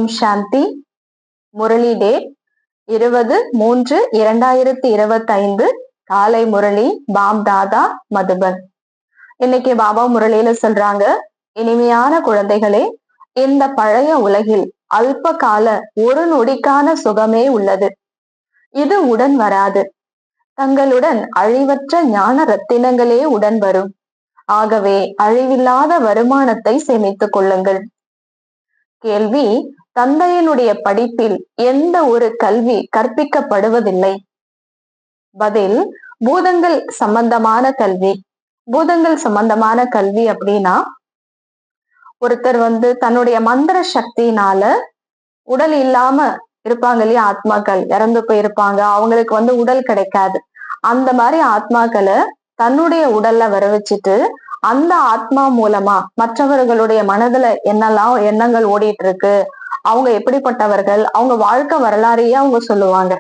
ஓம் சாந்தி. Murali date 20-3-2025 காலை Murali pop தாதா மதுபன். இன்னைக்கு பாபா முரளியில சொல்றாங்க, இனிமையான குழந்தைகளே, இந்த பழைய உலகில் அல்ப கால ஒரு நொடிக்கான சுகமே உள்ளது. இது உடன் வராது. தங்களுடன் அழிவற்ற ஞான ரத்தினங்களே உடன் வரும். ஆகவே அழிவில்லாத வருமானத்தை சேமித்துக் கொள்ளுங்கள். கேள்வி: தந்தையினுடைய படிப்பில் எந்த ஒரு கல்வி கற்பிக்கப்படுவதில்லை. பதில்: பூதங்கள் சம்பந்தமான கல்வி. பூதங்கள் சம்பந்தமான கல்வி அப்படின்னா, ஒருத்தர் தன்னுடைய மந்திர சக்தியினால உடல் இல்லாம இருப்பாங்க இல்லையா, ஆத்மாக்கள் இறந்து போயிருப்பாங்க, அவங்களுக்கு உடல் கிடைக்காது. அந்த மாதிரி ஆத்மாக்களை தன்னுடைய உடல்ல வர வச்சுட்டு அந்த ஆத்மா மூலமா மற்றவர்களுடைய மனதுல என்னெல்லாம் எண்ணங்கள் ஓடிட்டு இருக்கு, அவங்க எப்படிப்பட்டவர்கள், அவங்க வாழ்க்கை வரலாறையே அவங்க சொல்லுவாங்க.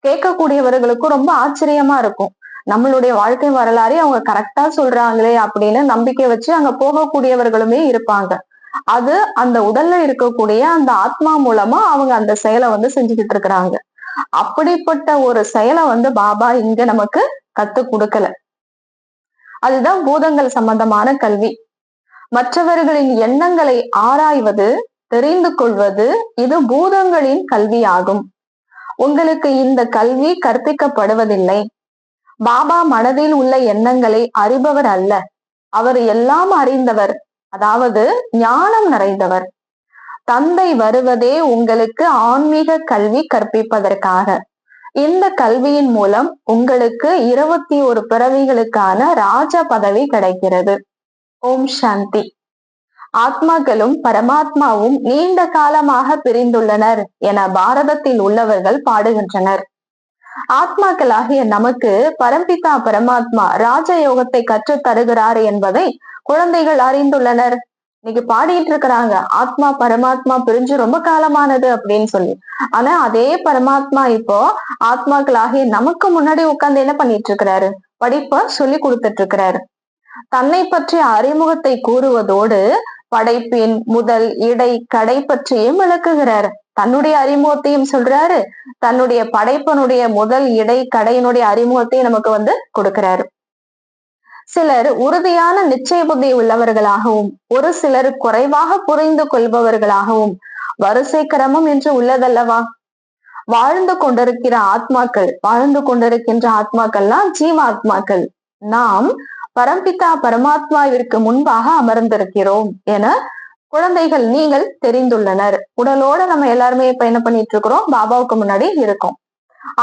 கேட்கக்கூடியவர்களுக்கும் ரொம்ப ஆச்சரியமா இருக்கும். நம்மளுடைய வாழ்க்கை வரலாறே அவங்க கரெக்டா சொல்றாங்களே அப்படின்னு நம்பிக்கை வச்சு அங்க போகக்கூடியவர்களுமே இருப்பாங்க. அது அந்த உடல்ல இருக்கக்கூடிய அந்த ஆத்மா மூலமா அவங்க அந்த செயலை செஞ்சுக்கிட்டு இருக்கிறாங்க. அப்படிப்பட்ட ஒரு செயலை பாபா இங்க நமக்கு கத்து கொடுக்கல. அதுதான் பூதங்கள் சம்பந்தமான கல்வி. மற்றவர்களின் எண்ணங்களை ஆராய்வது, தெரிந்து கொள்வது, இது பூதங்களின் கல்வியாகும். உங்களுக்கு இந்த கல்வி கற்பிக்கப்படுவதில்லை. பாபா மனதில் உள்ள எண்ணங்களை அறிபவர் அல்ல. அவர் எல்லாம் அறிந்தவர், அதாவது ஞானம் நிறைந்தவர். தந்தை வருவதே உங்களுக்கு ஆன்மீக கல்வி கற்பிப்பதற்காக. இந்த கல்வியின் மூலம் உங்களுக்கு 21 பிறவிகளுக்கான ராஜ பதவி கிடைக்கிறது. ஓம் சாந்தி. ஆத்மாக்களும் பரமாத்மாவும் நீண்ட காலமாக பிரிந்துள்ளனர் என பாரதத்தில் உள்ளவர்கள் பாடுகின்றனர். ஆத்மாக்களாகிய நமக்கு பரம்பிதா பரமாத்மா ராஜயோகத்தை கற்றுத் தருகிறார் என்பதை குழந்தைகள் அறிந்துள்ளனர். இன்னைக்கு பாடிட்டு இருக்கிறாங்க, ஆத்மா பரமாத்மா பிரிஞ்சு ரொம்ப காலமானது அப்படின்னு சொல்லி. ஆனா அதே பரமாத்மா இப்போ ஆத்மாக்களாகிய நமக்கு முன்னாடி உட்கார்ந்து என்ன பண்ணிட்டு இருக்கிறாரு? படிப்ப சொல்லி கொடுத்துட்டு இருக்கிறாரு. தன்னை பற்றிய அறிமுகத்தை கூறுவதோடு படைப்பின் முதல் இடை கடை பற்றியும் விளக்குகிறார். தன்னுடைய அறிமுகத்தையும் சொல்றாரு, தன்னுடைய படைப்பனுடைய முதல் இடை கடையினுடைய அறிமுகத்தையும் நமக்கு கொடுக்கிறாரு. சிலர் உறுதியான நிச்சய புத்தி உள்ளவர்களாகவும், ஒரு சிலர் குறைவாக புரிந்து கொள்பவர்களாகவும் வரிசை கிரமம் என்று உள்ளதல்லவா? வாழ்ந்து கொண்டிருக்கின்ற ஆத்மாக்கள்லாம் ஜீவாத்மாக்கள். நாம் பரம்பிதா பரமாத்மாவிற்கு முன்பாக அமர்ந்திருக்கிறோம் என குழந்தைகள் நீங்கள் தெரிந்துள்ளனர். உடலோட நம்ம எல்லாருமே இப்ப என்ன பண்ணிட்டு இருக்கிறோம்? பாபாவுக்கு முன்னாடி இருக்கோம்.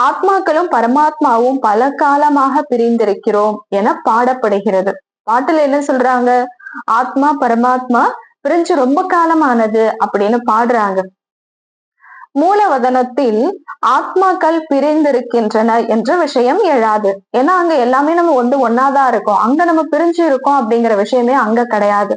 ஆத்மாக்களும் பரமாத்மாவும் பல காலமாக பிரிந்திருக்கிறோம் என பாடப்படுகிறது. பாட்டுல என்ன சொல்றாங்க? ஆத்மா பரமாத்மா பிரிஞ்சு ரொம்ப காலமானது அப்படின்னு பாடுறாங்க. மூலவதனத்தில் ஆத்மாக்கள் பிரிந்திருக்கின்றன என்ற விஷயம் எழாது. ஏன்னா அங்க எல்லாமே நம்ம ஒன்னாதான் இருக்கோம். அங்க நம்ம பிரிஞ்சு இருக்கோம் அப்படிங்கிற விஷயமே அங்க கிடையாது.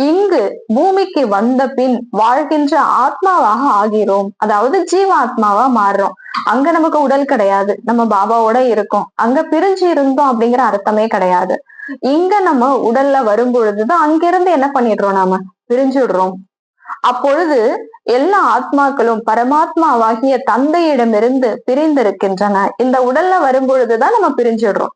இங்கு பூமிக்கு வந்த பின் வாழ்கின்ற ஆத்மாவாக ஆகிறோம், அதாவது ஜீவாத்மாவா மாறுறோம். அங்க நமக்கு உடல் கிடையாது, நம்ம பாபாவோட இருக்கோம். அங்க பிரிஞ்சு இருந்தோம் அப்படிங்கிற அர்த்தமே கிடையாது. இங்க நம்ம உடல்ல வரும் பொழுதுதான் அங்கிருந்து என்ன பண்ணிடுறோம்? நாம பிரிஞ்சுடுறோம். அப்பொழுது எல்லா ஆத்மாக்களும் பரமாத்மாவாகிய தந்தையிடமிருந்து பிரிந்திருக்கின்றன. இந்த உடல்ல வரும் பொழுதுதான் நம்ம பிரிஞ்சிடுறோம்.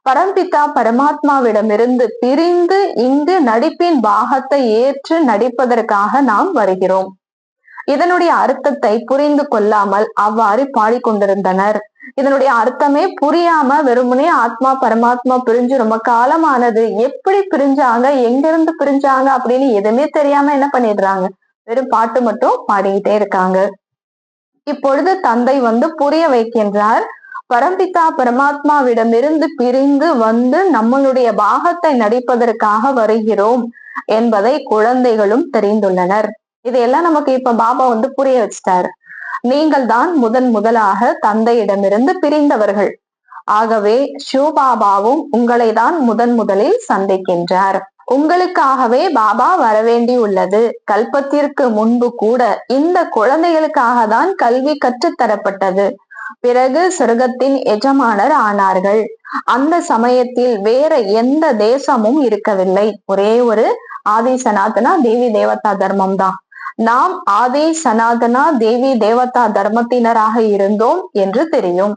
பரம்பிதா பரமாத்மாவிடமிருந்து பிரிந்து இங்கு நடிப்பின் பாகத்தை ஏற்று நடிப்பதற்காக நாம் வருகிறோம். இதனுடைய அர்த்தத்தை புரிந்து கொள்ளாமல் அவ்வாறு பாடிக்கொண்டிருந்தனர். இதனுடைய அர்த்தமே புரியாம வெறுமனே ஆத்மா பரமாத்மா பிரிஞ்சு ரொம்ப காலமானது, எப்படி பிரிஞ்சாங்க, எங்கிருந்து பிரிஞ்சாங்க அப்படின்னு எதுவுமே தெரியாம என்ன பண்ணிடுறாங்க? வெறும் பாட்டு மட்டும் பாடிக்கிட்டே இருக்காங்க. இப்பொழுது தந்தை புரிய வைக்கின்றார். பரம்பிதா பரமாத்மாவிடமிருந்து பிரிந்து நம்மளுடைய பாகத்தை நடிப்பதற்காக வருகிறோம் என்பதை குழந்தைகளும் தெரிந்துள்ளனர். இதையெல்லாம் நமக்கு இப்ப பாபா புரிய வச்சிட்டாரு. நீங்கள் தான் முதலாக தந்தையிடமிருந்து பிரிந்தவர்கள். ஆகவே சிவபாபாவும் உங்களை தான் முதலில் சந்திக்கின்றார். உங்களுக்காகவே பாபா வரவேண்டியுள்ளது. கல்பத்திற்கு முன்பு கூட இந்த குழந்தைகளுக்காக தான் கல்வி கற்றுத்தரப்பட்டது. பிறகு சொர்க்கத்தின் எஜமானர் ஆனார்கள். அந்த சமயத்தில் வேற எந்த தேசமும் இருக்கவில்லை. ஒரே ஒரு ஆதி சனாதனா தேவி தேவதா தர்மம் தான். நாம் ஆதி சனாதனா தேவி தேவதா தர்மத்தினராக இருந்தோம் என்று தெரியும்.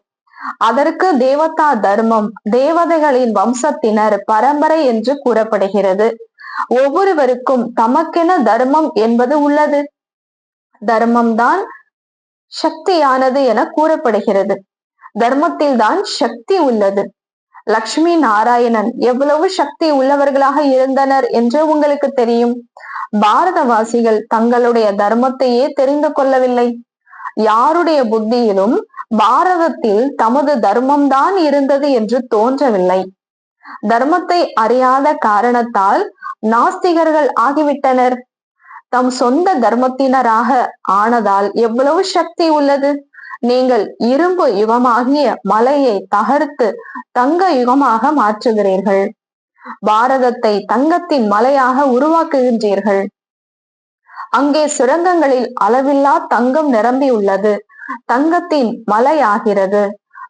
அதற்கு தேவதா தர்மம் தேவதைகளின் வம்சத்தினர் பரம்பரை என்று கூறப்படுகிறது. ஒவ்வொருவருக்கும் தமக்கென தர்மம் என்பது உள்ளது. தர்மம்தான் சக்தியானது என கூறப்படுகிறது. தர்மத்தில் தான் சக்தி உள்ளது. லக்ஷ்மி நாராயணன் எவ்வளவு சக்தி உள்ளவர்களாக இருந்தனர் என்று உங்களுக்கு தெரியும். பாரதவாசிகள் தங்களுடைய தர்மத்தையே தெரிந்து கொள்ளவில்லை. யாருடைய புத்தியிலும் பாரதத்தில் தமது தர்மம்தான் இருந்தது என்று தோன்றவில்லை. தர்மத்தை அறியாத காரணத்தால் நாஸ்திகர்கள் ஆகிவிட்டனர். தம் சொந்த தர்மத்தினராக ஆனதால் எவ்வளவு சக்தி உள்ளது. நீங்கள் இரும்பு யுகமாகிய மலையை தகர்த்து தங்க யுகமாக மாற்றுகிறீர்கள். பாரதத்தை தங்கத்தின் மலையாக உருவாக்குகின்றீர்கள். அங்கே சுரங்கங்களில் அளவில்லா தங்கம் நிரம்பி உள்ளது. தங்கத்தின் மலையாகிறது.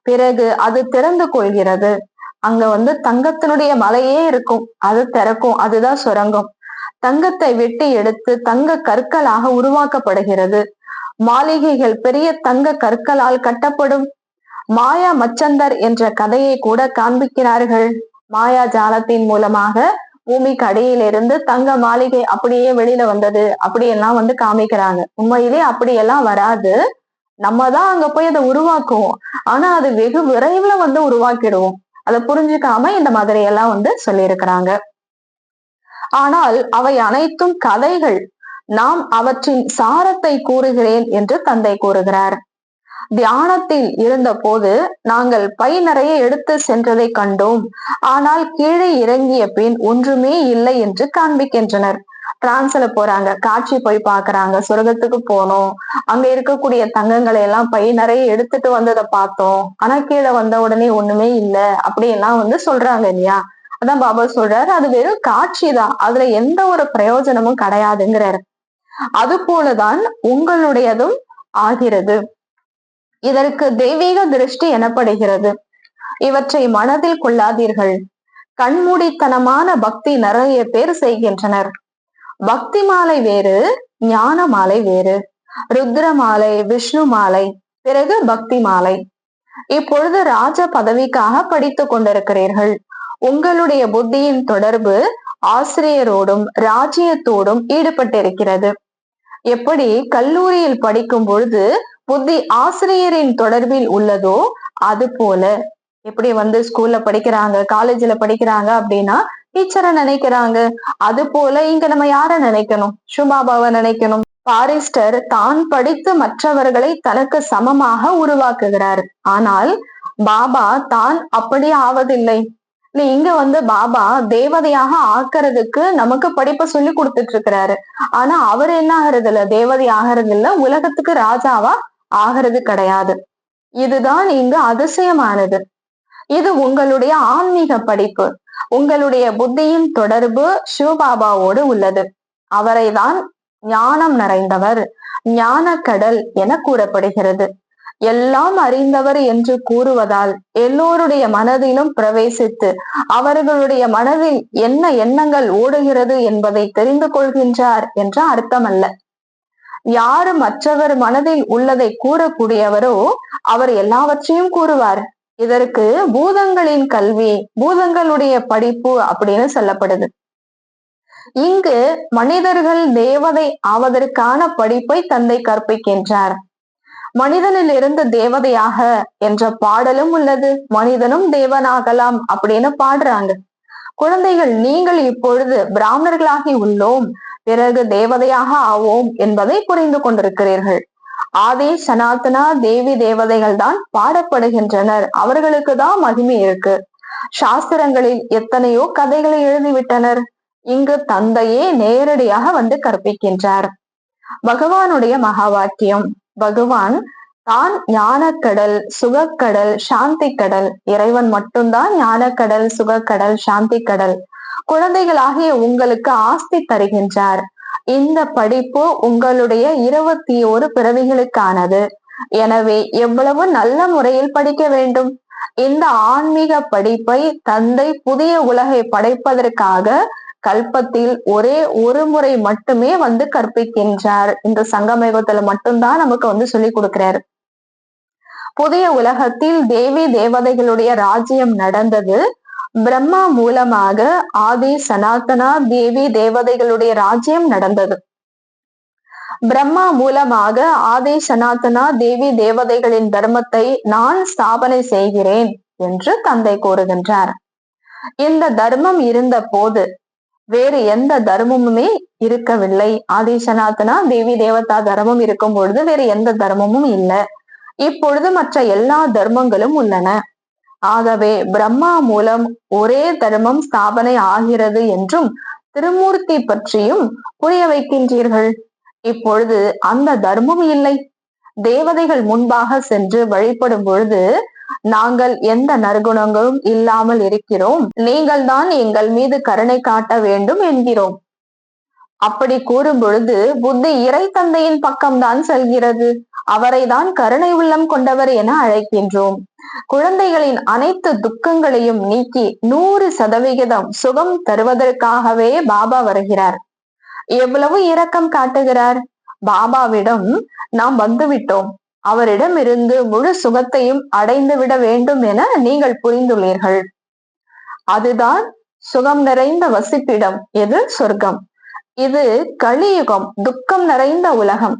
பிறகு அது திறந்து கொள்கிறது. அங்க தங்கத்தினுடைய மலையே இருக்கும். அது திறக்கும். அதுதான் சுரங்கம். தங்கத்தை வெட்டி எடுத்து தங்க கற்களாக உருவாக்கப்படுகிறது. மாளிகைகள் பெரிய தங்க கற்களால் கட்டப்படும். மாயா மச்சந்தர் என்ற கதையை கூட காண்பிக்கிறார்கள். மாயா ஜாலத்தின் மூலமாக பூமிக்கு அடியிலிருந்து தங்க மாளிகை அப்படியே வெளியில வந்தது அப்படியெல்லாம் காமிக்கிறாங்க. உண்மையிலே அப்படியெல்லாம் வராது. நம்ம தான் அங்க போய் அதை உருவாக்குவோம். ஆனா அது வெகு விரைவுல உருவாக்கிடுவோம். அதை புரிஞ்சுக்காம இந்த மாதிரி எல்லாம் சொல்லியிருக்கிறாங்க. ஆனால் அவை அனைத்தும் கதைகள். நாம் அவற்றின் சாரத்தை கூறுகிறேன் என்று தந்தை கூறுகிறார். தியானத்தில் இருந்த போது நாங்கள் பை நிறைய எடுத்து சென்றதை கண்டோம். ஆனால் கீழே இறங்கிய பின் ஒன்றுமே இல்லை என்று காண்பிக்கின்றனர். டிரான்ஸ்ல போறாங்க, காட்சி போய் பாக்குறாங்க. சொர்க்கத்துக்கு போனோம், அங்க இருக்கக்கூடிய தங்கங்களை எல்லாம் பை நிறைய எடுத்துட்டு வந்ததை பார்த்தோம். ஆனா கீழே வந்த உடனே ஒண்ணுமே இல்லை அப்படியெல்லாம் சொல்றாங்க இல்லையா. அதான் பாபா சொல்றாரு, அது வெறும் காட்சி தான், அதுல எந்த ஒரு பிரயோஜனமும் கிடையாதுங்கிறாரு. அது போலதான் உங்களுடையதும் ஆகிறது. இதற்கு தெய்வீக திருஷ்டி எனப்படுகிறது. இவற்றை மனதில் கொள்ளாதீர்கள். கண்மூடித்தனமான பக்தி நிறைய பேர் செய்கின்றனர். பக்தி மாலை வேறு, ஞான மாலை வேறு. ருத்ர மாலை, விஷ்ணு மாலை, பிறகு பக்தி மாலை. இப்பொழுது ராஜ பதவிக்காக படித்துக் கொண்டிருக்கிறீர்கள். உங்களுடைய புத்தியின் தொடர்பு ஆசிரியரோடும் ராஜ்யத்தோடும் ஈடுபட்டிருக்கிறது. எப்படி கல்லூரியில் படிக்கும் பொழுது புத்தி ஆசிரியரின் தொடர்பில் உள்ளதோ அது போல, எப்படி ஸ்கூல்ல படிக்கிறாங்க, காலேஜ்ல படிக்கிறாங்க அப்படின்னா டீச்சரை நினைக்கிறாங்க. அது போல இங்க நம்ம யார நினைக்கணும்? சுபாபாவை நினைக்கணும். பாரிஸ்டர் தான் படித்து மற்றவர்களை தனக்கு சமமாக உருவாக்குகிறார். ஆனால் பாபா தான் அப்படி ஆவதில்லை. இங்க பாபா தேவதையாக ஆக்குறதுக்கு நமக்கு படிப்பை சொல்லி கொடுத்துட்டு இருக்கிறாரு. ஆனா அவர் என்ன ஆகிறது இல்ல, தேவதை ஆகிறது இல்ல, உலகத்துக்கு ராஜாவா ஆகிறது கிடையாது. இதுதான் இங்கு அதிசயமானது. இது உங்களுடைய ஆன்மீக படிப்பு. உங்களுடைய புத்தியின் தொடர்பு சிவபாபாவோடு உள்ளது. அவரை தான் ஞானம் நிறைந்தவர், ஞான கடல் என கூறப்படுகிறது. எல்லாம் அறிந்தவர் என்று கூறுவதால் எல்லோருடைய மனதிலும் பிரவேசித்து அவர்களுடைய மனதில் என்ன எண்ணங்கள் ஓடுகிறது என்பதை தெரிந்து கொள்கின்றார் என்ற அர்த்தம் அல்ல. யாரு மற்றவர் மனதில் உள்ளதை கூறக்கூடியவரோ அவர் எல்லாவற்றையும் கூறுவார். இதற்கு பூதங்களின் கல்வி, பூதங்களுடைய படிப்பு அப்படின்னு சொல்லப்படுது. இங்கு மனிதர்கள் தேவதை ஆவதற்கான படிப்பை தந்தை கற்பிக்கின்றார். மனிதனில் இருந்து தேவதையாக என்ற பாடலும் உள்ளது. மனிதனும் தேவனாகலாம் அப்படின்னு பாடுறாங்க. குழந்தைகள், நீங்கள் இப்பொழுது பிராமணர்களாகி உள்ளோம், பிறகு தேவதையாக ஆவோம் என்பதை புரிந்து கொண்டிருக்கிறீர்கள். ஆதி சனாதனா தேவி தேவதைகள் தான் பாடப்படுகின்றனர். அவர்களுக்கு தான் மகிமை இருக்கு. சாஸ்திரங்களில் எத்தனையோ கதைகளை எழுதிவிட்டனர். இங்கு தந்தையே நேரடியாக கற்பிக்கின்றார். பகவானுடைய மகா வாக்கியம். பகவான் தான் ஞானக்கடல், சுகக்கடல், சாந்தி கடல். இறைவன் மட்டும்தான் ஞானக்கடல், சுகக்கடல், சாந்தி கடல். குழந்தைகளாகிய உங்களுக்கு ஆஸ்தி தருகின்றார். இந்த படிப்பு உங்களுடைய 21 பிறவிகளுக்கானது. எனவே எவ்வளவு நல்ல முறையில் படிக்க வேண்டும். இந்த ஆன்மீக படிப்பை தந்தை புதிய உலகை படைப்பதற்காக கல்பத்தில் ஒரே ஒரு முறை மட்டுமே வந்து கற்பிக்கின்றார். இந்த சங்கமயுகத்துல மட்டும்தான் நமக்கு வந்து சொல்லி கொடுக்கிறாரு. புதிய உலகத்தில் தேவி தேவதைகளுடைய ராஜ்யம் நடந்தது. பிரம்மா மூலமாக ஆதி சனாதனா தேவி தேவதைகளுடைய ராஜ்யம் நடந்தது. பிரம்மா மூலமாக ஆதி சனாதனா தேவி தேவதைகளின் தர்மத்தை நான் ஸ்தாபனை செய்கிறேன் என்று தந்தை கூறுகின்றார். இந்த தர்மம் இருந்த போது வேறு எந்த தர்மமுமே இருக்கவில்லை. ஆதி சனாதனா தேவி தேவதா தர்மம் இருக்கும் பொழுது வேறு எந்த தர்மமும் இல்லை. இப்பொழுது மற்ற எல்லா தர்மங்களும் உள்ளன. ஆகவே பிரம்மா மூலம் ஒரே தர்மம் ஸ்தாபனை ஆகிறது என்றும் திருமூர்த்தி பற்றியும் புரிய வைக்கின்றீர்கள். இப்பொழுது அந்த தர்மம் இல்லை. தேவதைகள் முன்பாக சென்று வழிபடும் பொழுது நாங்கள் எந்த நற்குணங்களும் இல்லாமல் இருக்கிறோம், நீங்கள் தான் எங்கள் மீது கருணை காட்ட வேண்டும் என்கிறோம். அப்படி கூறும் பொழுது புத்தி இறை தந்தையின் பக்கம்தான் செல்கிறது. அவரை தான் கருணை உள்ளம் கொண்டவர் என அழைக்கின்றோம். குழந்தைகளின் அனைத்து துக்கங்களையும் நீக்கி 100% சுகம் தருவதற்காகவே பாபா வருகிறார். எவ்வளவு இரக்கம் காட்டுகிறார். பாபாவிடம் நாம் வந்துவிட்டோம், அவரிடம் இருந்து முழு சுகத்தையும் அடைந்து விட வேண்டும் என நீங்கள் புரிந்துள்ளீர்கள். அதுதான் சுகம் நிறைந்த வசிப்பிடம். எது? சொர்க்கம். இது கலியுகம், துக்கம் நிறைந்த உலகம்.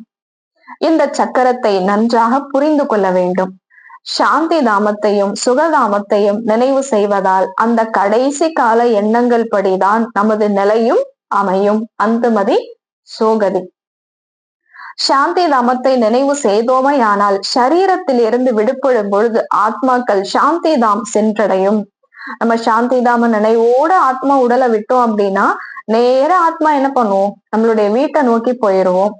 இந்த சக்கரத்தை நன்றாக புரிந்து கொள்ள வேண்டும். சாந்தி தாமத்தையும் சுகதாமத்தையும் நினைவு செய்வதால் அந்த கடைசி கால எண்ணங்கள் படிதான் நமது நிலையும் அமையும். அந்துமதி சோகதி. சாந்தி தாமத்தை நினைவு செய்தோமையானால் சரீரத்தில் இருந்து விடுபடும் பொழுது ஆத்மாக்கள் சாந்தி தாம் சென்றடையும். நம்ம சாந்தி தாம நினைவோட ஆத்மா உடலை விட்டோம் அப்படின்னா நேர ஆத்மா என்ன பண்ணுவோம்? நம்மளுடைய வீட்டை நோக்கி போயிடுவோம்.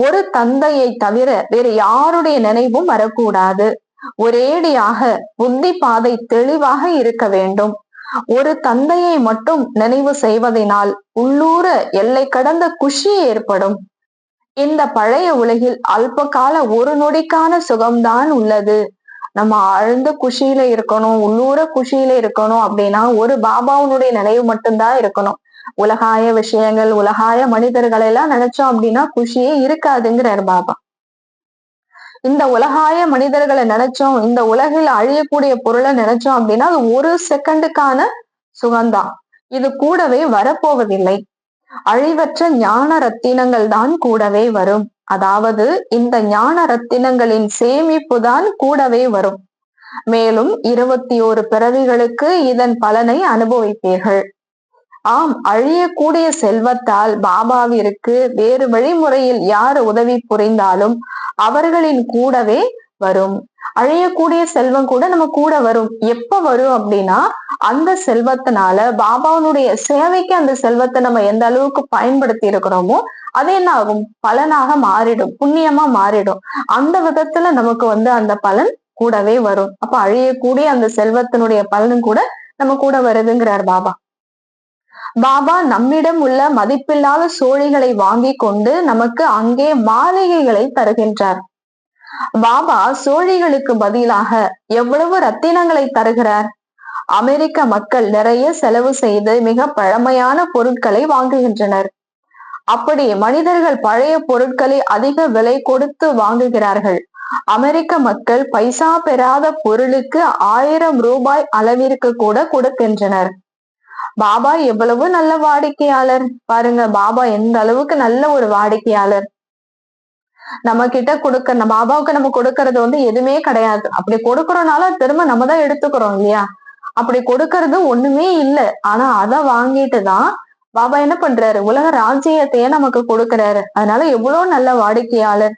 ஒரு தந்தையை தவிர வேறு யாருடைய நினைவும் வரக்கூடாது. ஒரேடியாக புத்தி பாதை தெளிவாக இருக்க வேண்டும். ஒரு தந்தையை மட்டும் நினைவு செய்வதனால் உள்ளூர எல்லை கடந்த குஷி ஏற்படும். இந்த பழைய உலகில் அல்ப கால ஒரு நொடிக்கான சுகம்தான் உள்ளது. நம்ம ஆழ்ந்த குஷியில இருக்கணும், உள்ளூர குஷியில இருக்கணும் அப்படின்னா ஒரு பாபாவுடைய நினைவு மட்டும்தான் இருக்கணும். உலகாய விஷயங்கள், உலகாய மனிதர்கள் எல்லாம் நினைச்சோம் அப்படின்னா குஷியே இருக்காதுங்கிறார் பாபா. இந்த உலகாய மனிதர்களை நினைச்சோம், இந்த உலகில் அழியக்கூடிய பொருளை நினைச்சோம் அப்படின்னா அது ஒரு செகண்டுக்கான சுகம்தான். இது கூடவே வரப்போவதில்லை. அழிவற்ற ஞான ரத்தினங்கள் தான் கூடவே வரும். அதாவது இந்த ஞான ரத்தினங்களின் சேமிப்பு தான் கூடவே வரும். மேலும் 21 பிறவிகளுக்கு இதன் பலனை அனுபவிப்பீர்கள். ஆம், அழியக்கூடிய செல்வத்தால் பாபாவிற்கு வேறு வழிமுறையில் யார் உதவி புரிந்தாலும் அவர்களின் கூடவே வரும். அழியக்கூடிய செல்வம் கூட நம்ம கூட வரும். எப்ப வரும் அப்படின்னா அந்த செல்வத்தினால பாபாவுடைய சேவைக்கு அந்த செல்வத்தை நம்ம எந்த அளவுக்கு பயன்படுத்தி இருக்கிறோமோ அது என்ன ஆகும்? பலனாக மாறிடும், புண்ணியமா மாறிடும். அந்த விதத்துல நமக்கு அந்த பலன் கூடவே வரும். அப்ப அழியக்கூடிய அந்த செல்வத்தினுடைய பலனும் கூட நம்ம கூட வருதுங்கிறார் பாபா. பாபா நம்மிடம் உள்ள மதிப்பில்லாத சோழிகளை வாங்கி கொண்டு நமக்கு அங்கே மாளிகைகளை தருகின்றார். பாபா சோழிகளுக்கு பதிலாக எவ்வளவு ரத்தினங்களை தருகிறார். அமெரிக்க மக்கள் நிறைய செலவு செய்து மிக பழமையான பொருட்களை வாங்குகின்றனர். அப்படி மனிதர்கள் பழைய பொருட்களை அதிக விலை கொடுத்து வாங்குகிறார்கள். அமெரிக்க மக்கள் பைசா பெறாத பொருளுக்கு 1000 ரூபாய் அளவிற்கு கூட கொடுக்கின்றனர். பாபா எவ்வளவு நல்ல வாடிக்கையாளர் பாருங்க. பாபா எந்த அளவுக்கு நல்ல ஒரு வாடிக்கையாளர். நம்ம கிட்ட கொடுக்க பாபாவுக்கு நம்ம கொடுக்கறது எதுவுமே கிடையாது. அப்படி கொடுக்கறோம்னால திரும்ப நம்ம தான் எடுத்துக்கிறோம் இல்லையா? அப்படி கொடுக்கறது ஒண்ணுமே இல்லை. ஆனா அதை வாங்கிட்டுதான் பாபா என்ன பண்றாரு? உலக ராஜ்யத்தையே நமக்கு கொடுக்கிறாரு. அதனால எவ்வளவு நல்ல வாடிக்கையாளர்.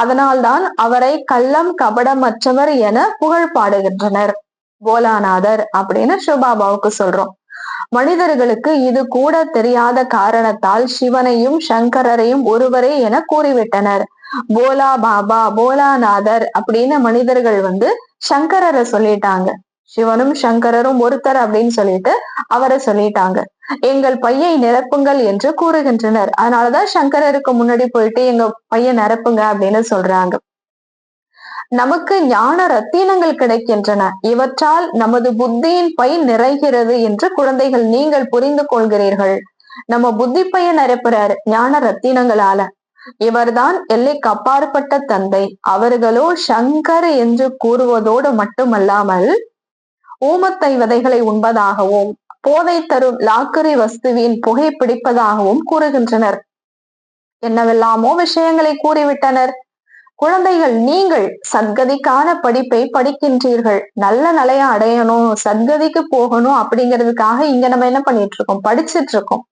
அதனால்தான் அவரை கள்ளம் கபடமற்றவர் என புகழ் பாடுகின்றனர். போலாநாதர் அப்படின்னு சிவபாபாவுக்கு சொல்றோம். மனிதர்களுக்கு இது கூட தெரியாத காரணத்தால் சிவனையும் சங்கரரையும் ஒருவரே என கூறிவிட்டனர். போலா பாபா, போலாநாதர் அப்படின்னு மனிதர்கள் சங்கரரை சொல்லிட்டாங்க. சிவனும் சங்கரரும் ஒருத்தர் அப்படின்னு சொல்லிட்டு அவரை சொல்லிட்டாங்க. எங்கள் பையை நிரப்புங்கள் என்று கூறுகின்றனர். அதனாலதான் சங்கரருக்கு முன்னாடி போயிட்டு எங்க பைய நிரப்புங்க அப்படின்னு சொல்றாங்க. நமக்கு ஞான ரத்தினங்கள் கிடைக்கின்றன. இவற்றால் நமது புத்தியின் பை நிறைகிறது என்று குழந்தைகள் நீங்கள் புரிந்து கொள்கிறீர்கள். நம்ம புத்தி பையன் நிரப்புறாரு ஞான ரத்தினங்களால. இவர்தான் எல்லைக்கு அப்பாற்பட்ட தந்தை. அவர்களோ சங்கர் என்று கூறுவதோடு மட்டுமல்லாமல் ஊமத்தை விதைகளை உண்பதாகவும் போதை தரும் லாக்கரி வஸ்துவின் புகை பிடிப்பதாகவும் கூறுகின்றனர். என்னவெல்லாமோ விஷயங்களை கூறிவிட்டனர். குழந்தைகள், நீங்கள் சத்கதிக்கான படிப்பை படிக்கின்றீர்கள். நல்ல நிலையை அடையணும், சத்கதிக்கு போகணும் அப்படிங்கிறதுக்காக இங்க நம்ம என்ன பண்ணிட்டு இருக்கோம், படிச்சுட்டு இருக்கோம்.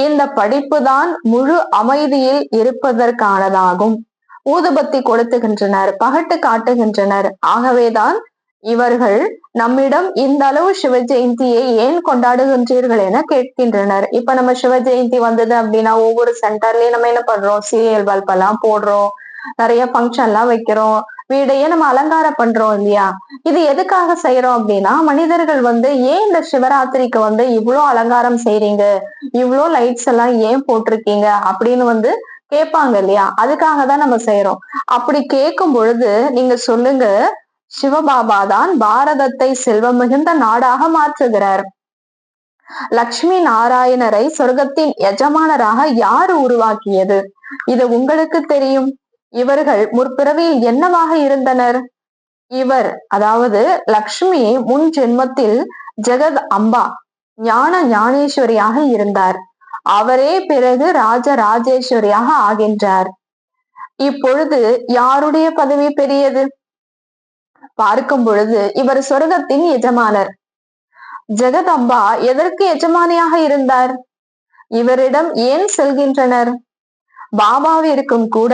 இந்த படிப்பு தான் முழு அமைதியில் இருப்பதற்கானதாகும். ஊதுபத்தி கொளுத்துகின்றனர், பகட்டு காட்டுகின்றனர். ஆகவேதான் இவர்கள் நம்மிடம் இந்த அளவு சிவ ஜெயந்தியை ஏன் கொண்டாடுகின்றீர்கள் என கேட்கின்றனர். இப்ப நம்ம சிவ ஜெயந்தி வந்தது அப்படின்னா ஒவ்வொரு சென்டர்லயும் நம்ம என்ன பண்றோம், சீரியல் பல்ப் எல்லாம் போடுறோம், நிறைய ஃபங்க்ஷன் எல்லாம் வைக்கிறோம், வீடையே நம்ம அலங்காரம் பண்றோம் இல்லையா? இது எதுக்காக செய்யறோம் அப்படின்னா, மனிதர்கள் ஏன் இந்த சிவராத்திரிக்கு இவ்வளோ அலங்காரம் செய்றீங்க, இவ்வளோ லைட்ஸ் எல்லாம் ஏன் போட்டிருக்கீங்க அப்படின்னு கேட்பாங்க இல்லையா? அதுக்காக தான் நம்ம செய்யறோம். அப்படி கேட்கும் பொழுது நீங்க சொல்லுங்க, சிவபாபா தான் பாரதத்தை செல்வம் மிகுந்த நாடாக மாற்றுகிறார். லட்சுமி நாராயணரை சொர்க்கத்தின் எஜமானராக யார் உருவாக்கியது? இது உங்களுக்கு தெரியும். இவர்கள் முற்பிறவியில் என்னவாக இருந்தனர்? இவர், அதாவது லக்ஷ்மி, முன் ஜென்மத்தில் ஜெகத் அம்பா ஞான ஞானேஸ்வரியாக இருந்தார். அவரே பிறகு ராஜராஜேஸ்வரியாக ஆகின்றார். இப்பொழுது யாருடைய பதவி பெரியது? பார்க்கும் பொழுது இவர் சொர்க்கத்தின் எஜமானர். ஜெகதம்பா எதற்கு எஜமானியாக இருந்தார்? இவரிடம் ஏன் செல்கின்றனர்? பாபாவிற்கும் கூட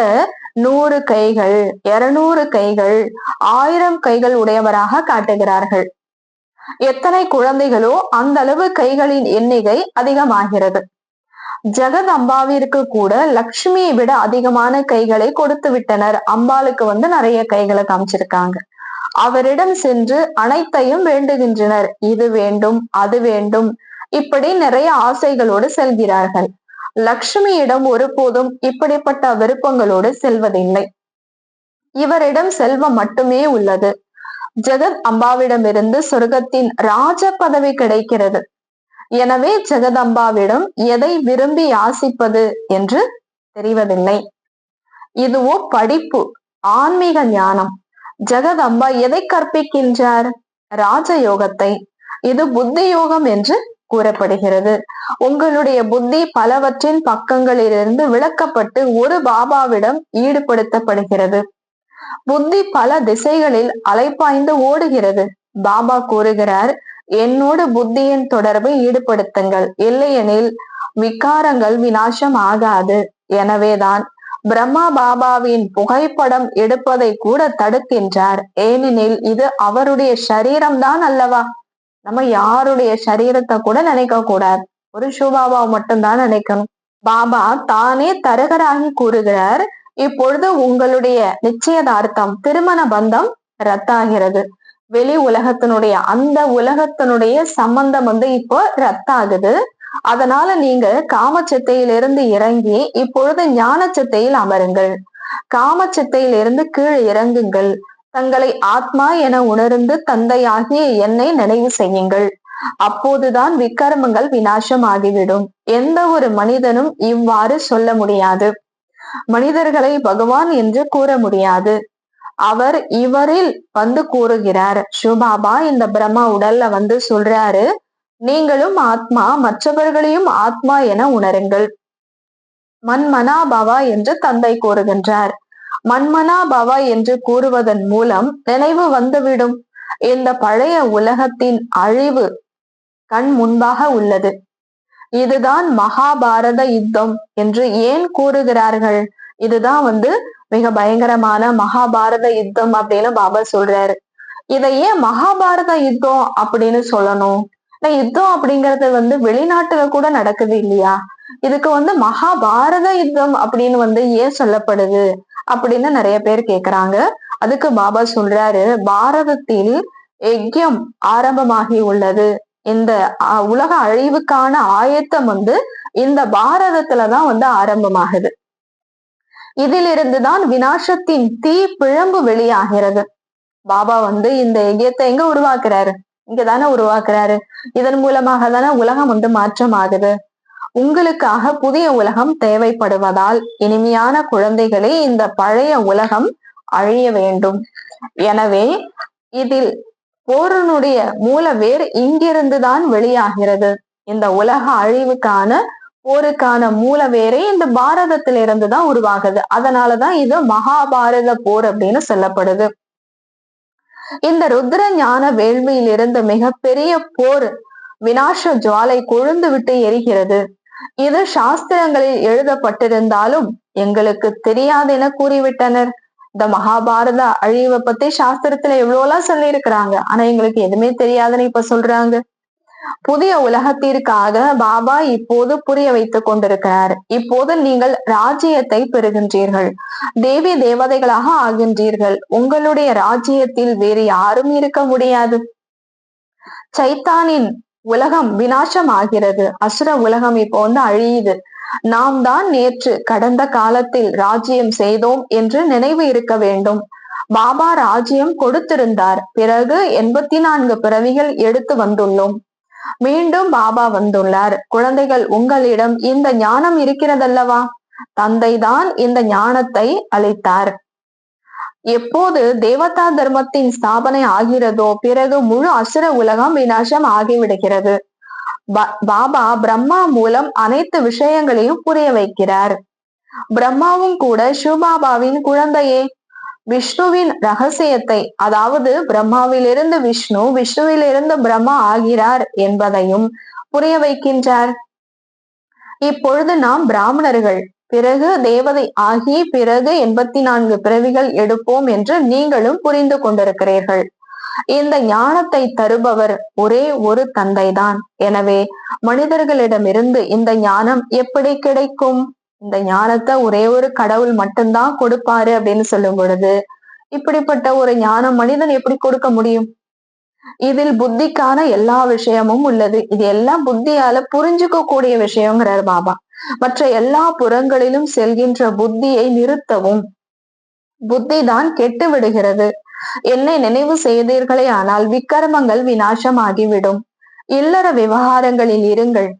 100 கைகள், 200 கைகள், 1000 கைகள் உடையவராக காட்டுகிறார்கள். எத்தனை குழந்தைகளோ அந்த அளவு கைகளின் எண்ணிக்கை அதிகமாகிறது. ஜெகத் அம்பாவிற்கு கூட லக்ஷ்மியை விட அதிகமான கைகளை கொடுத்து விட்டனர். அம்பாளுக்கு நிறைய கைகளை காமிச்சிருக்காங்க. அவரிடம் சென்று அனைத்தையும் வேண்டுகின்றனர். இது வேண்டும், அது வேண்டும், இப்படி நிறைய ஆசைகளோடு செல்கிறார்கள். லக்ஷ்மியிடம் ஒருபோதும் இப்படிப்பட்ட விருப்பங்களோடு செல்வதில்லை. இவரிடம் செல்வம் மட்டுமே உள்ளது. ஜெகத் அம்பாவிடமிருந்து சொர்க்கத்தின் ராஜ பதவி கிடைக்கிறது. எனவே ஜெகதம்பாவிடம் எதை விரும்பி யாசிப்பது என்று தெரிவதில்லை. இதுவோ படிப்பு, ஆன்மீக ஞானம். ஜெகதம்பா எதை கற்பிக்கின்றார்? ராஜயோகத்தை. இது புத்தி யோகம் என்று கூறப்படுகிறது. உங்களுடைய புத்தி பலவற்றின் பக்கங்களிலிருந்து விளக்கப்பட்டு ஒரு பாபாவிடம் ஈடுபடுத்தப்படுகிறது. புத்தி பல திசைகளில் அலைப்பாய்ந்து ஓடுகிறது. பாபா கூறுகிறார், என்னோடு புத்தியின் தொடர்பை ஈடுபடுத்துங்கள், இல்லையெனில் விகாரங்கள் விநாசம் ஆகாது. எனவேதான் பிரம்மா பாபாவின் புகைப்படம் எடுப்பதை கூட தடுக்கின்றார். ஏனெனில் இது அவருடைய சரீரம்தான் அல்லவா. நம்ம யாருடைய சரீரத்தை கூட நினைக்க கூடாது, ஒரு சிவபாபாவை மட்டும்தான் நினைக்கணும். பாபா தானே தரகராகி கூறுகிறார், இப்பொழுது உங்களுடைய நிச்சயதார்த்தம், திருமண பந்தம் ரத்தாகிறது. வெளி உலகத்தினுடைய அந்த உலகத்தினுடைய சம்பந்தம் இப்போ ரத்தாகுது. அதனால நீங்க காமச்சத்தையிலிருந்து இறங்கி இப்பொழுது ஞான சத்தையில் அமருங்கள். காமச்சத்தையிலிருந்து கீழ் இறங்குங்கள். தங்களை ஆத்மா என உணர்ந்து தந்தையாகிய என்னை நினைவு செய்யுங்கள். அப்போதுதான் விக்கர்மங்கள் விநாசம் ஆகிவிடும். எந்த ஒரு மனிதனும் இவ்வாறு சொல்ல முடியாது. மனிதர்களை பகவான் என்று கூற முடியாது. அவர் இவரில் கூறுகிறார். சிவபாபா இந்த பிரம்மா உடல்ல சொல்றாரு, நீங்களும் ஆத்மா, மற்றவர்களையும் ஆத்மா என உணருங்கள். மன்மனா பவா என்று தந்தை கூறுகின்றார். மன்மனா பவா என்று கூறுவதன் மூலம் நினைவு வந்துவிடும். இந்த பழைய உலகத்தின் அழிவு கண் முன்பாக உள்ளது. இதுதான் மகாபாரத யுத்தம் என்று ஏன் கூறுகிறார்கள்? இதுதான் மிக பயங்கரமான மகாபாரத யுத்தம் அப்படின்னு பாபா சொல்றாரு. இதை ஏன் மகாபாரத யுத்தம் அப்படின்னு சொல்லணும்? யுத்தம் அப்படிங்கறது வெளிநாட்டுல கூட நடக்குது இல்லையா? இதுக்கு மகாபாரத யுத்தம் அப்படின்னு ஏன் சொல்லப்படுது அப்படின்னு நிறைய பேர் கேக்குறாங்க. அதுக்கு பாபா சொல்றாரு, பாரதத்தில் யஜ்யம் ஆரம்பமாகி உள்ளது. இந்த உலக அழிவுக்கான ஆயத்தம் இந்த பாரதத்துலதான் ஆரம்பமாகுது. இதிலிருந்துதான் விநாசத்தின் தீ பிழம்பு வெளியாகிறது. பாபா இந்த யஜ்யத்தை எங்க உருவாக்குறாரு? இங்கதானே உருவாக்குறாரு. இதன் மூலமாக தானே உலகம் மாற்றம் ஆகுது. உங்களுக்காக புதிய உலகம் தேவைப்படுவதால் இனிமையான குழந்தைகளே, இந்த பழைய உலகம் அழிய வேண்டும். எனவே இதில் போரனுடைய மூல வேர் இங்கிருந்துதான் வெளியாகிறது. இந்த உலக அழிவுக்கான போருக்கான மூல வேரே இந்த பாரதத்திலிருந்து தான் உருவாகுது. அதனாலதான் இது மகாபாரத போர் அப்படின்னு சொல்லப்படுது. இந்த ருத்ர ஞான வேள்வியிலிருந்து மிகப்பெரிய போர் வினாச ஜுவாலை கொழுந்து விட்டு எரிகிறது. இது சாஸ்திரங்களில் எழுதப்பட்டிருந்தாலும் எங்களுக்கு தெரியாது என கூறிவிட்டனர். இந்த மகாபாரத அழிவை பத்தி சாஸ்திரத்துல எவ்வளவுலாம் சொல்லி இருக்கிறாங்க, ஆனா எங்களுக்கு எதுவுமே தெரியாதுன்னு இப்ப சொல்றாங்க. புதிய உலகத்திற்காக பாபா இப்போது புரிய வைத்துக் கொண்டிருக்கிறார். இப்போது நீங்கள் ராஜ்யத்தை பெறுகின்றீர்கள், தேவி தேவதைகளாக ஆகின்றீர்கள். உங்களுடைய ராஜ்யத்தில் வேறு யாரும் இருக்க முடியாது. சைத்தானின் உலகம் வினாசம் ஆகிறது. அசுர உலகம் இப்போ அழியுது. நாம் தான் நேற்று கடந்த காலத்தில் ராஜ்யம் செய்தோம் என்று நினைவு இருக்க வேண்டும். பாபா ராஜ்யம் கொடுத்திருந்தார். பிறகு 84 பிறவிகள் எடுத்து வந்துள்ளோம். மீண்டும் பாபா வந்துள்ளார். குழந்தைகள், உங்களிடம் இந்த ஞானம் இருக்கிறதல்லவா? தந்தைதான் இந்த ஞானத்தை அளித்தார். எப்போது தேவதா தர்மத்தின் ஸ்தாபனை ஆகிறதோ பிறகு முழு அசுர உலகம் விநாசம் ஆகிவிடுகிறது. பாபா பிரம்மா மூலம் அனைத்து விஷயங்களையும் புரிய வைக்கிறார். பிரம்மாவும் கூட சிவபாபாவின் குழந்தையே. விஷ்ணுவின் ரகசியத்தை, அதாவது பிரம்மாவிலிருந்து விஷ்ணு, விஷ்ணுவிலிருந்து பிரம்மா ஆகிறார் என்பதையும் புரிய வைக்கின்றார். இப்பொழுது நாம் பிராமணர்கள், பிறகு தேவதை ஆகி பிறகு 84 பிறவிகள் எடுப்போம் என்று நீங்களும் புரிந்து கொண்டிருக்கிறீர்கள். இந்த ஞானத்தை தருபவர் ஒரே ஒரு தந்தைதான். எனவே மனிதர்களிடமிருந்து இந்த ஞானம் எப்படி கிடைக்கும்? இந்த ஞானத்தை ஒரே ஒரு கடவுள் மட்டும்தான் கொடுப்பாரு அப்படின்னு சொல்லும் பொழுது, இப்படிப்பட்ட ஒரு ஞானம் மனிதன் எப்படி கொடுக்க முடியும்? இதில் புத்திக்கான எல்லா விஷயமும் உள்ளது. இது எல்லாம் புத்தியால புரிஞ்சுக்க கூடிய விஷயங்கிறார் பாபா. மற்ற எல்லா புறங்களிலும் செல்கின்ற புத்தியை நிறுத்தவும். புத்தி தான் கெட்டு விடுகிறது. என்னை நினைவு செய்தீர்களே ஆனால் விக்கிரமங்கள் விநாசமாகிவிடும். இல்லற விவகாரங்களில் இருங்கள்.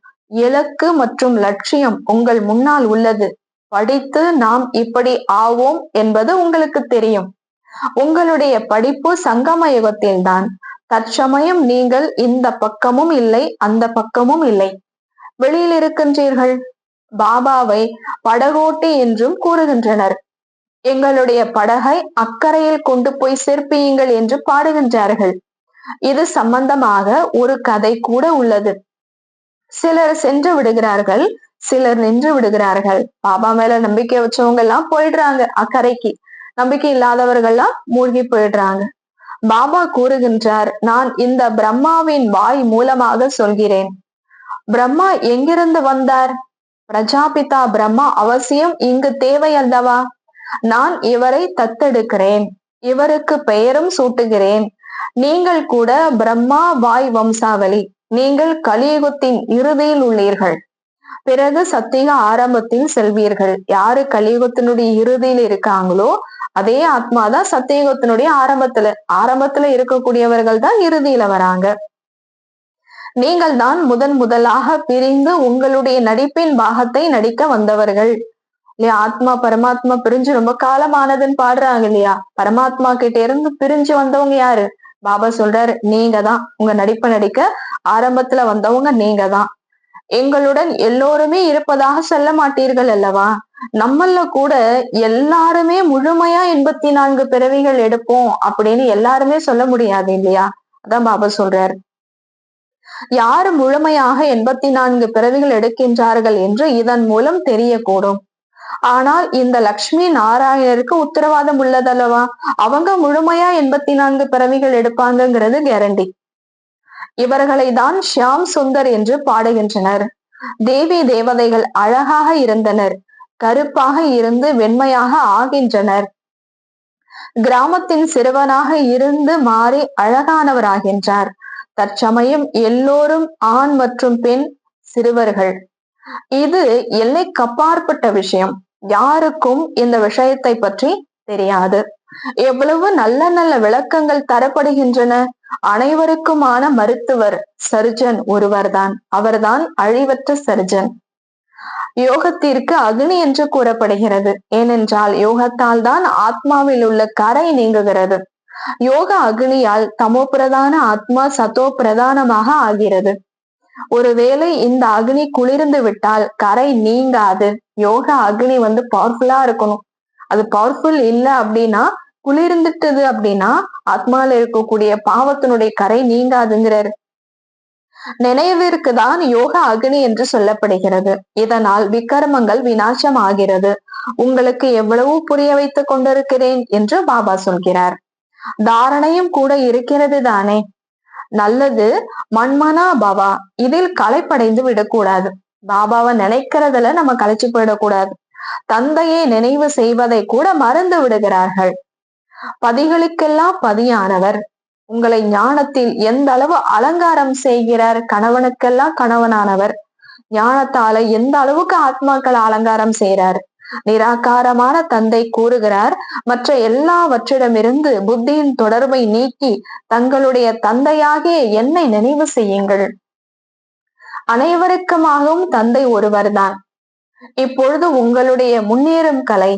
இலக்கு மற்றும் லட்சியம் உங்கள் முன்னால் உள்ளது. படித்து நாம் இப்படி ஆவோம் என்பது உங்களுக்கு தெரியும். உங்களுடைய படிப்பு சங்கம யுகத்தில்தான். தற்சமயம் நீங்கள் இந்த பக்கமும் இல்லை, அந்த பக்கமும் இல்லை, வெளியில் இருக்கின்றீர்கள். பாபாவை படகோட்டி என்றும் கூறுகின்றனர். எங்களுடைய படகை அக்கறையில் கொண்டு போய் சேர்ப்பியுங்கள் என்று பாடுகின்றார்கள். இது சம்பந்தமாக ஒரு கதை கூட உள்ளது. சிலர் சென்று விடுகிறார்கள், சிலர் நின்று விடுகிறார்கள். பாபா மேல நம்பிக்கை வச்சவங்க எல்லாம் போயிடுறாங்க அக்கறைக்கு, நம்பிக்கை இல்லாதவர்கள்லாம் மூழ்கி போயிடுறாங்க. பாபா கூறுகின்றார், நான் இந்த பிரம்மாவின் வாய் மூலமாக சொல்கிறேன். பிரம்மா எங்கிருந்து வந்தார்? பிரஜாபிதா பிரம்மா அவசியம் இங்கு தேவை அல்லவா? நான் இவரை தத்தெடுக்கிறேன், இவருக்கு பெயரும் சூட்டுகிறேன். நீங்கள் கூட பிரம்மா வாய் வம்சாவளி. நீங்கள் கலியுகத்தின் இறுதியில் உள்ளீர்கள். பிறகு சத்திய ஆரம்பத்தில் செல்வீர்கள். யாரு கலியுகத்தினுடைய இறுதியில் இருக்காங்களோ அதே ஆத்மாதான் சத்தியுகத்தினுடைய ஆரம்பத்துல இருக்கக்கூடியவர்கள் தான் இறுதியில வராங்க. நீங்கள் தான் முதலாக பிரிந்து உங்களுடைய நடிப்பின் பாகத்தை நடிக்க வந்தவர்கள் இல்லையா? ஆத்மா பரமாத்மா பிரிஞ்சு ரொம்ப காலமானதுன்னு பாடுறாங்க இல்லையா? பரமாத்மா கிட்ட இருந்து பிரிஞ்சு வந்தவங்க யாரு? பாபா சொல்றாரு, நீங்க தான். உங்க நடிப்பை நடிக்க ஆரம்பத்துல வந்தவங்க நீங்க தான். எங்களுடன் எல்லோருமே இருப்பதாக சொல்ல மாட்டீர்கள் அல்லவா? நம்மள கூட எல்லாருமே முழுமையா 84 பிறவிகள் எடுப்போம் அப்படின்னு எல்லாருமே சொல்ல முடியாது இல்லையா? அதான் பாபா சொல்றாரு, யாரு முழுமையாக 84 பிறவிகள் எடுக்கின்றார்கள் என்று இதன் மூலம் தெரியக்கூடும். ஆனால் இந்த லக்ஷ்மி நாராயணருக்கு உத்தரவாதம் உள்ளதல்லவா? அவங்க முழுமையா 84 பிறவிகள் எடுப்பாங்கிறது கேரண்டி. இவர்களை தான் ஷியாம் சுந்தர் என்று பாடுகின்றனர். தேவி தேவதைகள் அழகாக இருந்தனர், கருப்பாக இருந்து வெண்மையாக ஆகின்றனர். கிராமத்தின் சிறுவனாக இருந்து மாறி அழகானவராகின்றார். தற்சமயம் எல்லோரும் ஆண் மற்றும் பெண் சிறுவர்கள். இது எல்லைக்கப்பாற்பட்ட விஷயம். யாருக்கும் இந்த விஷயத்தை பற்றி தெரியாது. எவ்வளவு நல்ல நல்ல விளக்கங்கள் தரப்படுகின்றன. அனைவருக்குமான மருத்துவர் சர்ஜன் ஒருவர்தான். அவர்தான் அழிவற்ற சர்ஜன். யோகத்திற்கு அக்னி என்று கூறப்படுகிறது. ஏனென்றால் யோகத்தால் தான் ஆத்மாவில் உள்ள கரை நீங்குகிறது. யோக அக்னியால் தமோ பிரதான ஆத்மா சத்தோ பிரதானமாக ஆகிறது. ஒருவேளை இந்த அக்னி குளிர்ந்து விட்டால் கரை நீங்காது. யோக அக்னி பவர்ஃபுல்லா இருக்கணும். அது பவர்ஃபுல் இல்ல அப்படின்னா, குளிர்ந்துட்டது அப்படின்னா ஆத்மால இருக்கக்கூடிய பாவத்தினுடைய கரை நீங்காதுங்கிறாரு. நினைவிற்கு தான் யோக அக்னி என்று சொல்லப்படுகிறது. இதனால் விக்கர்மங்கள் விநாசம் ஆகிறது. உங்களுக்கு எவ்வளவு புரிய வைத்துக் கொண்டிருக்கிறேன் என்று பாபா சொல்கிறார். தாரணையும் கூட இருக்கிறது தானே. நல்லது. மண்மனா பாபா, இதில் களைப்படைந்து விடக்கூடாது. பாபாவை நினைக்கிறதுல நம்ம களைச்சு போயிடக்கூடாது. தந்தையை நினைவு செய்வதை கூட மறந்து விடுகிறார்கள். பதிகளுக்கெல்லாம் பதியானவர் உங்களை ஞானத்தில் எந்த அளவு அலங்காரம் செய்கிறார். கணவனுக்கெல்லாம் கணவனானவர் ஞானத்தால எந்த அளவுக்கு ஆத்மாக்களை அலங்காரம் செய்கிறார். நிராகாரமான தந்தை கூறுகிறார், மற்ற எல்லாவற்றிடமிருந்து புத்தியின் தொடர்பை நீக்கி தங்களுடைய தந்தையாகிய என்னை நினைவு செய்யுங்கள். அனைவருக்குமாகவும் தந்தை ஒருவர்தான். இப்பொழுது உங்களுடைய முன்னேறும் கலை,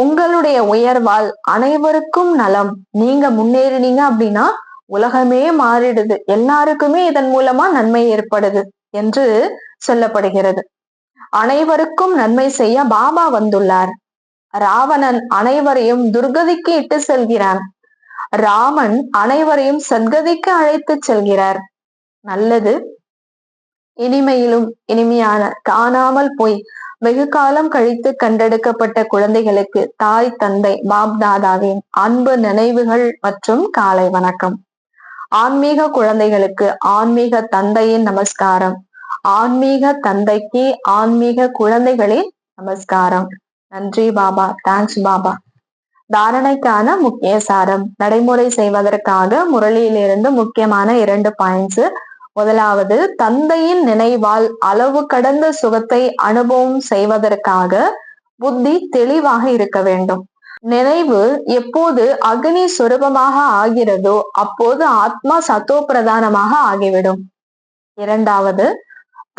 உங்களுடைய உயர்வால் அனைவருக்கும் நலம். நீங்க முன்னேறினீங்க அப்படின்னா உலகமே மாறிடுது. எல்லாருக்குமே இதன் மூலமா நன்மை ஏற்படுது என்று சொல்லப்படுகிறது. அனைவருக்கும் நன்மை செய்ய பாபா வந்துள்ளார். ராவணன் அனைவரையும் துர்கதிக்கு இட்டு செல்கிறான். ராமன் அனைவரையும் சத்கதிக்கு அழைத்து செல்கிறார். நல்லது. இனிமையிலும் இனிமையான காணாமல் போய் வெகு காலம் கழித்து கண்டெடுக்கப்பட்ட குழந்தைகளுக்கு தாய் தந்தை பாப் தாதாவின் அன்பு நினைவுகள் மற்றும் காலை வணக்கம். ஆன்மீக குழந்தைகளுக்கு ஆன்மீக தந்தையின் நமஸ்காரம். ஆன்மீக தந்தைக்கு ஆன்மீக குழந்தைகளின் நமஸ்காரம். நன்றி பாபா. தேங்க்ஸ் பாபா. தாரணைக்கான முக்கிய சாரம். நடைமுறை செய்வதற்காக முரளியிலிருந்து முக்கியமான 2 பாயிண்ட்ஸ். முதலாவது, தந்தையின் நினைவால் அளவு கடந்த சுகத்தை அனுபவம் செய்வதற்காக புத்தி தெளிவாக இருக்க வேண்டும். நினைவு எப்போது அக்னி சுரூபமாக ஆகிறதோ அப்போது ஆத்மா சத்தோ பிரதானமாக ஆகிவிடும். இரண்டாவது,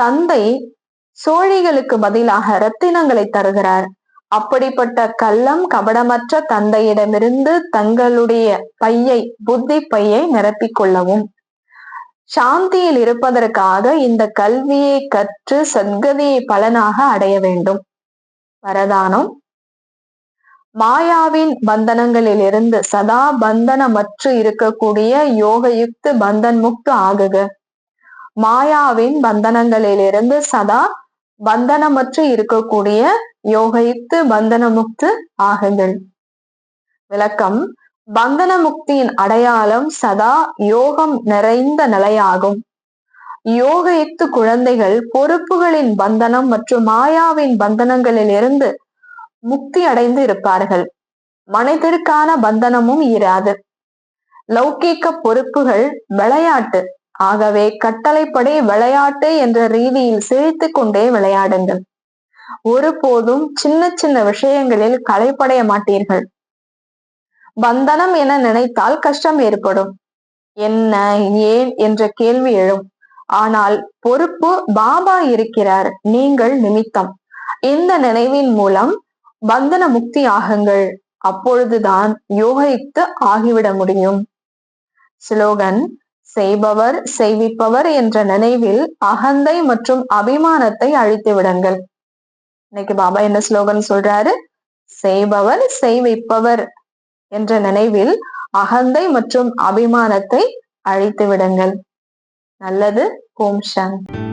தந்தை சோழிகளுக்கு பதிலாக ரத்தினங்களை தருகிறார். அப்படிப்பட்ட கள்ளம் கபடமற்ற தந்தையிடமிருந்து தங்களுடைய பையை, புத்தி பையை நிரப்பிக் கொள்ளவும். சாந்தியில் இருப்பதற்காக இந்த கல்வியை கற்று சத்கதியை பலனாக அடைய வேண்டும். வரதானம். மாயாவின் பந்தனங்களில் இருந்து சதா பந்தனமற்று இருக்கக்கூடிய யோகயுக்து பந்தன் முக்து ஆகுக. மாயாவின் பந்தனங்களில் இருந்து சதா பந்தனமற்று இருக்கக்கூடிய யோகயுக்து பந்தன முக்து ஆகுங்கள். விளக்கம். பந்தன முக்தியின் அடையாளம் சதா யோகம் நிறைந்த நிலையாகும். யோகயுக்து குழந்தைகள் பொறுப்புகளின் பந்தனம் மற்றும் மாயாவின் பந்தனங்களில் இருந்து முக்தி அடைந்து இருப்பார்கள். மனிதருக்கான பந்தனமும் இராது. லௌகீக பொறுப்புகள் விளையாட்டு. ஆகவே கட்டளைப்படி விளையாட்டு என்ற ரீதியில் சிரித்து கொண்டே விளையாடுங்கள். ஒருபோதும் சின்ன சின்ன விஷயங்களில் களைப்படைய மாட்டீர்கள். பந்தனம் என நினைத்தால் கஷ்டம் ஏற்படும். என்ன, ஏன் என்ற கேள்வி எழும். ஆனால் பொறுப்பு பாபா இருக்கிறார், நீங்கள் நிமித்தம். இந்த நினைவின் மூலம் பந்தன முக்தி ஆகுங்கள். அப்பொழுதுதான் யோகித்து ஆகிவிட முடியும். ஸ்லோகன். செய்பவர் செய்விப்பவர் என்ற நினைவில் அகந்தை மற்றும் அபிமானத்தை அழித்து விடுங்கள். இன்னைக்கு பாபா என்ன ஸ்லோகன் சொல்றாரு? செய்பவர் செய்விப்பவர் என்ற நினைவில் அகந்தை மற்றும் அபிமானத்தை அழித்து விடுங்கள். நல்லது. ஓம் சாந்தி.